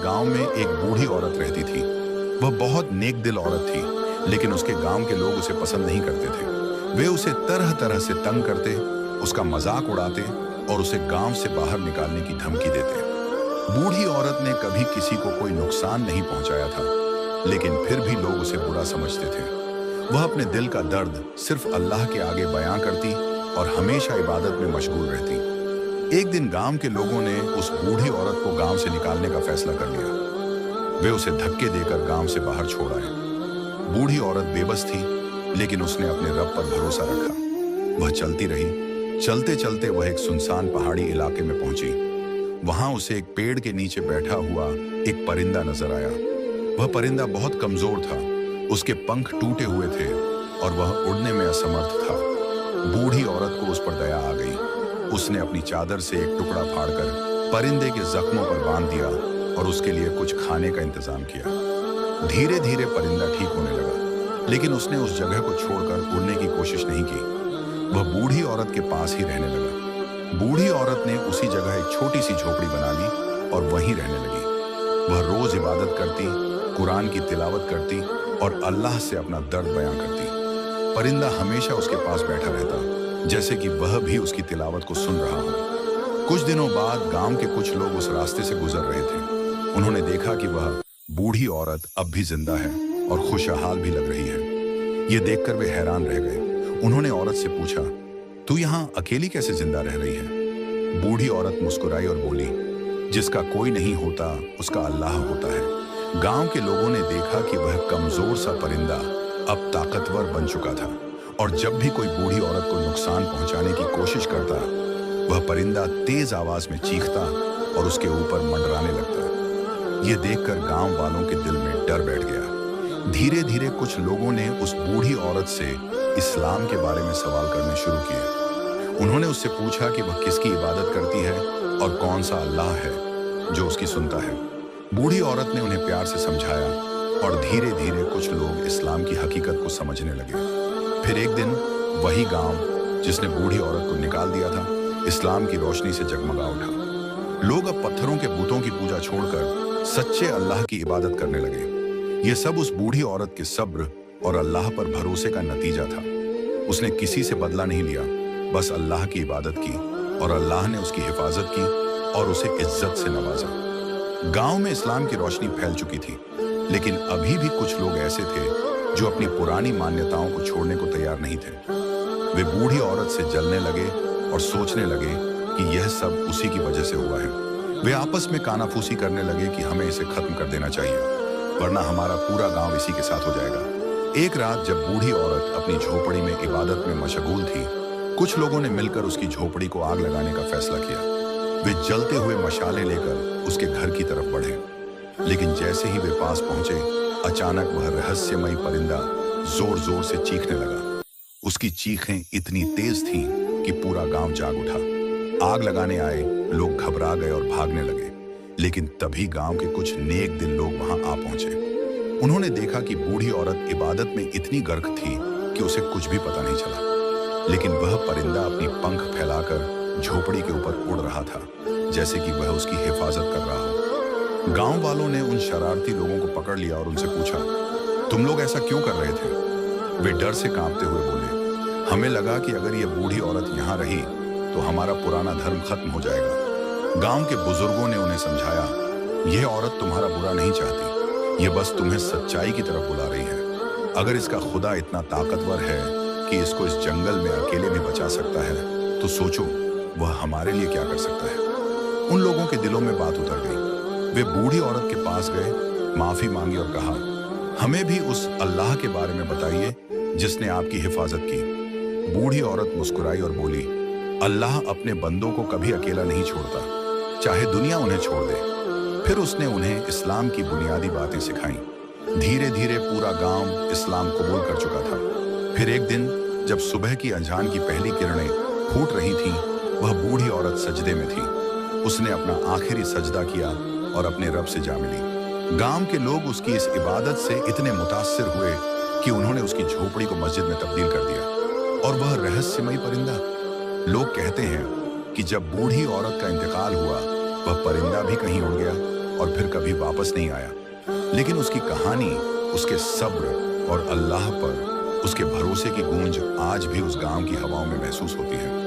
गांव में एक बूढ़ी औरत रहती थी। वह बहुत नेक दिल औरत थी, लेकिन उसके गांव के लोग उसे पसंद नहीं करते थे। वे उसे तरह तरह से तंग करते, उसका मजाक उड़ाते और उसे गांव से बाहर निकालने की धमकी देते। बूढ़ी औरत ने कभी किसी को कोई नुकसान नहीं पहुंचाया था, लेकिन फिर भी लोग उसे बुरा समझते थे। वह अपने दिल का दर्द सिर्फ अल्लाह के आगे बयां करती और हमेशा इबादत में मशगूल रहती। एक दिन गांव के लोगों ने उस बूढ़ी औरत को गांव से निकालने का फैसला कर लिया। वे उसे धक्के देकर गांव से बाहर छोड़ आए। बूढ़ी औरत बेबस थी, लेकिन उसने अपने रब पर भरोसा रखा। वह चलती रही। चलते चलते वह एक सुनसान पहाड़ी इलाके में पहुंची। वहां उसे एक पेड़ के नीचे बैठा हुआ एक परिंदा नजर आया। वह परिंदा बहुत कमजोर था, उसके पंख टूटे हुए थे और वह उड़ने में असमर्थ था। बूढ़ी औरत को उस पर दया आ गई। उसने अपनी चादर से एक टुकड़ा फाड़कर परिंदे के जख्मों पर बांध दिया और उसके लिए कुछ खाने का इंतजाम किया। धीरे धीरे परिंदा ठीक होने लगा, लेकिन उसने उस जगह को छोड़कर उड़ने की कोशिश नहीं की। वह बूढ़ी औरत के पास ही रहने लगा। बूढ़ी औरत ने उसी जगह एक छोटी सी झोपड़ी बना ली और वहीं रहने लगी। वह रोज इबादत करती, कुरान की तिलावत करती और अल्लाह से अपना दर्द बयां करती। परिंदा हमेशा उसके पास बैठा रहता, जैसे कि वह भी उसकी तिलावत को सुन रहा हो। कुछ दिनों बाद गांव के कुछ लोग उस रास्ते से गुजर रहे थे। उन्होंने देखा कि वह बूढ़ी औरत अब भी जिंदा है और खुशहाल भी लग रही है। ये देखकर वे हैरान रह गए। उन्होंने औरत से पूछा, तू यहाँ अकेली कैसे जिंदा रह रही है? बूढ़ी औरत मुस्कुराई और बोली, जिसका कोई नहीं होता उसका अल्लाह होता है। गांव के लोगों ने देखा कि वह कमजोर सा परिंदा अब ताकतवर बन चुका था और जब भी कोई बूढ़ी औरत को नुकसान पहुंचाने की कोशिश करता, वह परिंदा तेज आवाज में चीखता और उसके ऊपर मंडराने लगता। यह देखकर गांव वालों के दिल में डर बैठ गया। धीरे धीरे कुछ लोगों ने उस बूढ़ी औरत से इस्लाम के बारे में सवाल करने शुरू किए। उन्होंने उससे पूछा कि वह किसकी इबादत करती है और कौन सा अल्लाह है जो उसकी सुनता है। बूढ़ी औरत ने उन्हें प्यार से समझाया और धीरे धीरे कुछ लोग इस्लाम की हकीकत को समझने लगे। फिर एक दिन वही गांव जिसने बूढ़ी औरत को निकाल दिया था, इस्लाम की रोशनी से जगमगा उठा। लोग अब पत्थरों के बुतों की पूजा छोड़कर सच्चे अल्लाह की इबादत करने लगे। यह सब उस बूढ़ी औरत के सब्र और अल्लाह पर भरोसे का नतीजा था। उसने किसी से बदला नहीं लिया, बस अल्लाह की इबादत की और अल्लाह ने उसकी हिफाजत की और उसे इज्जत से नवाजा। गांव में इस्लाम की रोशनी फैल चुकी थी, लेकिन अभी भी कुछ लोग ऐसे थे जो अपनी पुरानी मान्यताओं को छोड़ने को तैयार नहीं थे। वे बूढ़ी औरत से जलने लगे और सोचने लगे कि यह सब उसी की वजह से हुआ है। वे आपस में कानाफूसी करने लगे कि हमें इसे खत्म कर देना चाहिए, वरना हमारा पूरा गांव इसी के साथ हो जाएगा। एक रात जब बूढ़ी औरत अपनी झोपड़ी में इबादत में मशगूल थी, कुछ लोगों ने मिलकर उसकी झोपड़ी को आग लगाने का फैसला किया। वे जलते हुए मशाले लेकर उसके घर की तरफ बढ़े, लेकिन जैसे ही वे पास पहुंचे, अचानक वह रहस्यमयी परिंदा जोर जोर से चीखने लगा। उसकी चीखें इतनी तेज थीं कि पूरा गांव जाग उठा। आग लगाने आए लोग घबरा गए और भागने लगे, लेकिन तभी गांव के कुछ नेक दिल लोग वहां आ पहुंचे। उन्होंने देखा कि बूढ़ी औरत इबादत में इतनी गर्क थी कि उसे कुछ भी पता नहीं चला, लेकिन वह परिंदा अपनी पंख फैलाकर झोपड़ी के ऊपर उड़ रहा था, जैसे कि वह उसकी हिफाजत कर रहा हो। गांव वालों ने उन शरारती लोगों को पकड़ लिया और उनसे पूछा, तुम लोग ऐसा क्यों कर रहे थे? वे डर से कांपते हुए बोले, हमें लगा कि अगर यह बूढ़ी औरत यहाँ रही तो हमारा पुराना धर्म खत्म हो जाएगा। गांव के बुजुर्गों ने उन्हें समझाया, यह औरत तुम्हारा बुरा नहीं चाहती, ये बस तुम्हें सच्चाई की तरफ बुला रही है। अगर इसका खुदा इतना ताकतवर है कि इसको इस जंगल में अकेले भी बचा सकता है, तो सोचो वह हमारे लिए क्या कर सकता है। उन लोगों के दिलों में बात उतर गई। वे बूढ़ी औरत के पास गए, माफी मांगी और कहा, हमें भी उस अल्लाह के बारे में बताइए जिसने आपकी हिफाजत की। बूढ़ी औरत मुस्कुराई और बोली, अल्लाह अपने बंदों को कभी अकेला नहीं छोड़ता, चाहे दुनिया उन्हें छोड़ दे। फिर उसने उन्हें इस्लाम की बुनियादी बातें सिखाईं। धीरे धीरे पूरा गांव इस्लाम कबूल कर चुका था। फिर एक दिन जब सुबह की अंजान की पहली किरणें फूट रही थीं, वह बूढ़ी औरत सजदे में थी। उसने अपना आखिरी सजदा किया और अपने रब से जा मिली। गांव के लोग उसकी इस इबादत से इतने मुतासिर हुए कि उन्होंने उसकी झोपड़ी को मस्जिद में तब्दील कर दिया। और वह रहस्यमयी परिंदा, लोग कहते हैं कि जब बूढ़ी औरत का इंतकाल हुआ, वह परिंदा भी कहीं उड़ गया और फिर कभी वापस नहीं आया। लेकिन उसकी कहानी, उसके सब्र और अल्लाह पर उसके भरोसे की गूंज आज भी उस गांव की हवाओं में महसूस होती है।